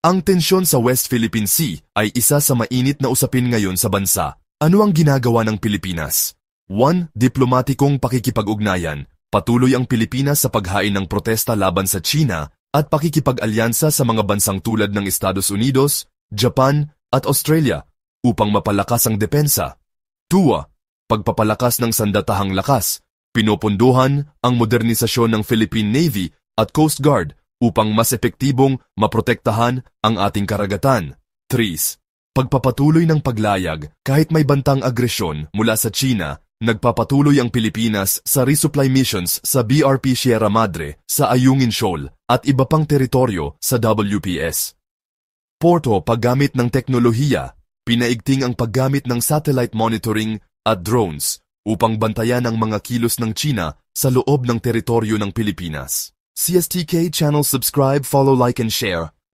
Ang tensyon sa West Philippine Sea ay isa sa mainit na usapin ngayon sa bansa. Ano ang ginagawa ng Pilipinas? 1. Diplomatikong pakikipag-ugnayan. Patuloy ang Pilipinas sa paghain ng protesta laban sa China at pakikipag-alyansa sa mga bansang tulad ng Estados Unidos, Japan at Australia upang mapalakas ang depensa. 2. Pagpapalakas ng sandatahang lakas. Pinupunduhan ang modernisasyon ng Philippine Navy at Coast Guard upang mas epektibong maprotektahan ang ating karagatan. 3. Pagpapatuloy ng paglayag kahit may bantang agresyon mula sa China, nagpapatuloy ang Pilipinas sa resupply missions sa BRP Sierra Madre sa Ayungin Shoal at iba pang teritoryo sa WPS. 4. Paggamit ng teknolohiya. Pinaigting ang paggamit ng satellite monitoring at drones upang bantayan ang mga kilos ng China sa loob ng teritoryo ng Pilipinas. CSTK channel, subscribe, follow, like and share.